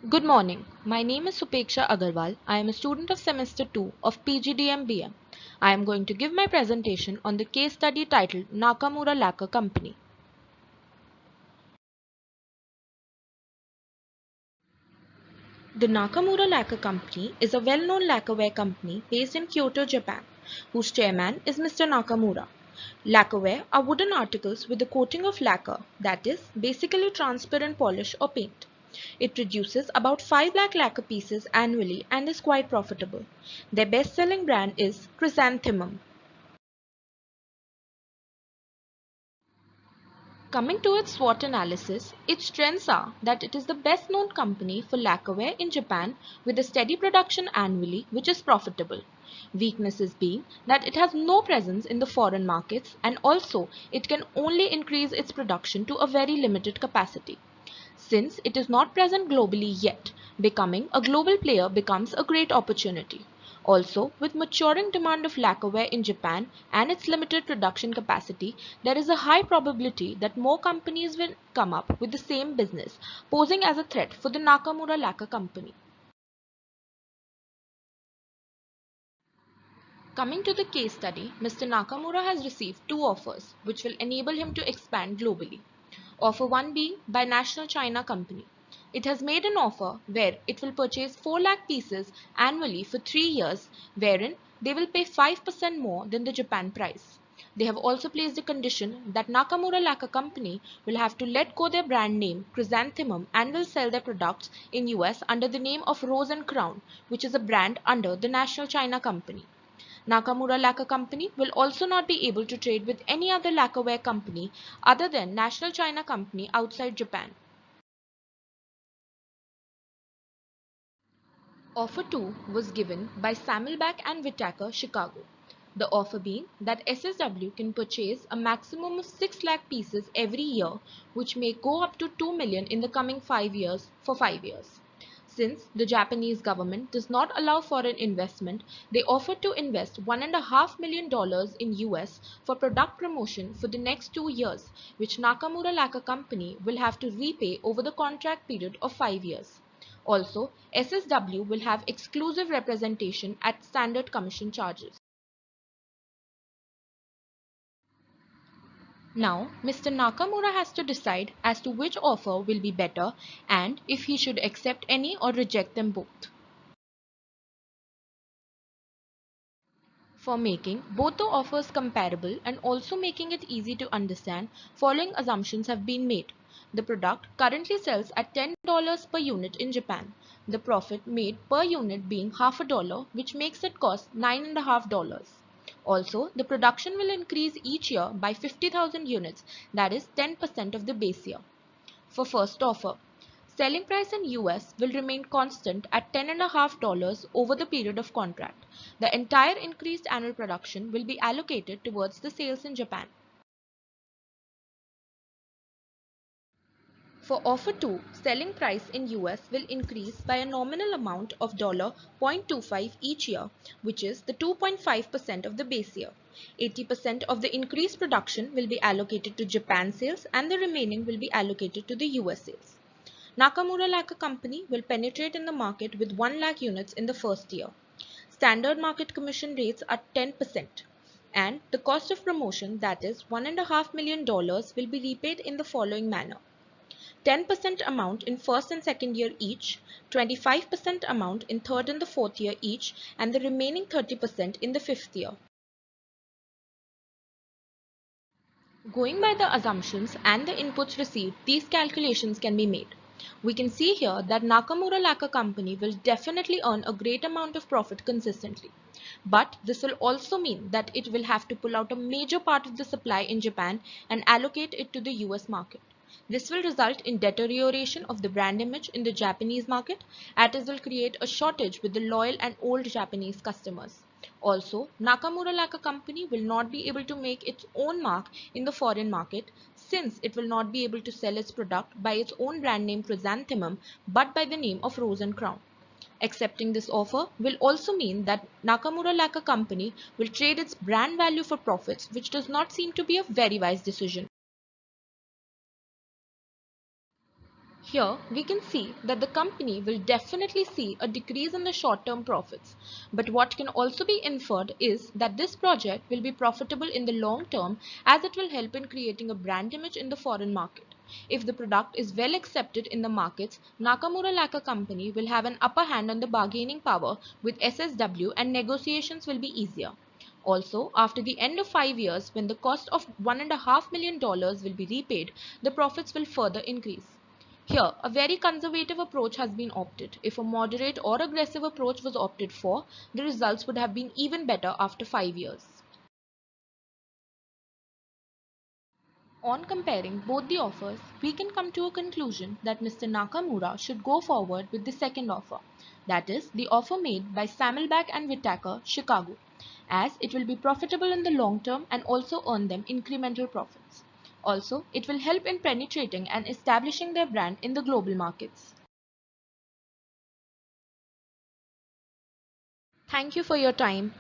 Good morning. My name is Supeksha Agarwal. I am a student of semester 2 of PGDM-BM. I am going to give my presentation on the case study titled Nakamura Lacquer Company. The Nakamura Lacquer Company is a well-known lacquerware company based in Kyoto, Japan, whose chairman is Mr. Nakamura. Lacquerware are wooden articles with a coating of lacquer, that is, basically transparent polish or paint. It produces about 5 lakh lacquer pieces annually and is quite profitable. Their best-selling brand is Chrysanthemum. Coming to its SWOT analysis, its strengths are that it is the best known company for lacquerware in Japan with a steady production annually which is profitable. Weaknesses being that it has no presence in the foreign markets and also it can only increase its production to a very limited capacity. Since it is not present globally yet, becoming a global player becomes a great opportunity. Also, with maturing demand of lacquerware in Japan and its limited production capacity, there is a high probability that more companies will come up with the same business, posing as a threat for the Nakamura Lacquer Company. Coming to the case study, Mr. Nakamura has received two offers which will enable him to expand globally. Offer 1 being by National China Company. It has made an offer where it will purchase 4 lakh pieces annually for 3 years, wherein they will pay 5% more than the Japan price. They have also placed a condition that Nakamura Lacquer Company will have to let go their brand name Chrysanthemum and will sell their products in US under the name of Rose and Crown, which is a brand under the National China Company. Nakamura Lacquer Company will also not be able to trade with any other lacquerware company other than National China Company outside Japan. Offer 2 was given by Samelback and Whittaker, Chicago. The offer being that SSW can purchase a maximum of 6 lakh pieces every year, which may go up to 2 million in the coming 5 years for 5 years. Since the Japanese government does not allow foreign investment, they offered to invest $1.5 million in US for product promotion for the next 2 years, which Nakamura Lacquer Company will have to repay over the contract period of 5 years. Also, SSW will have exclusive representation at standard commission charges. Now, Mr. Nakamura has to decide as to which offer will be better and if he should accept any or reject them both. For making both the offers comparable and also making it easy to understand, following assumptions have been made. The product currently sells at $10 per unit in Japan, the profit made per unit being half a dollar, which makes it cost $9.50. Also, the production will increase each year by 50,000 units, that is 10% of the base year. For first offer, selling price in US will remain constant at $10.50 over the period of contract. The entire increased annual production will be allocated towards the sales in Japan. For offer 2, selling price in US will increase by a nominal amount of $0.25 each year, which is the 2.5% of the base year. 80% of the increased production will be allocated to Japan sales and the remaining will be allocated to the US sales. Nakamura Lacquer Company will penetrate in the market with 1 lakh units in the first year. Standard market commission rates are 10%, and the cost of promotion, that is $1.5 million, will be repaid in the following manner: 10% amount in first and second year each, 25% amount in third and the fourth year each, and the remaining 30% in the fifth year. Going by the assumptions and the inputs received, these calculations can be made. We can see here that Nakamura Lacquer Company will definitely earn a great amount of profit consistently. But this will also mean that it will have to pull out a major part of the supply in Japan and allocate it to the US market. This will result in deterioration of the brand image in the Japanese market, as it will create a shortage with the loyal and old Japanese customers. Also, Nakamura Lacquer Company will not be able to make its own mark in the foreign market, since it will not be able to sell its product by its own brand name Chrysanthemum but by the name of Rose and Crown. Accepting this offer will also mean that Nakamura Lacquer Company will trade its brand value for profits, which does not seem to be a very wise decision. Here we can see that the company will definitely see a decrease in the short-term profits, but what can also be inferred is that this project will be profitable in the long term as it will help in creating a brand image in the foreign market. If the product is well accepted in the markets, Nakamura Lacquer Company will have an upper hand on the bargaining power with SSW and negotiations will be easier. Also, after the end of 5 years, when the cost of $1.5 million will be repaid, the profits will further increase. Here, a very conservative approach has been opted. If a moderate or aggressive approach was opted for, the results would have been even better after 5 years. On comparing both the offers, we can come to a conclusion that Mr. Nakamura should go forward with the second offer, that is, the offer made by Samelback and Whittaker, Chicago, as it will be profitable in the long term and also earn them incremental profits. Also, it will help in penetrating and establishing their brand in the global markets. Thank you for your time.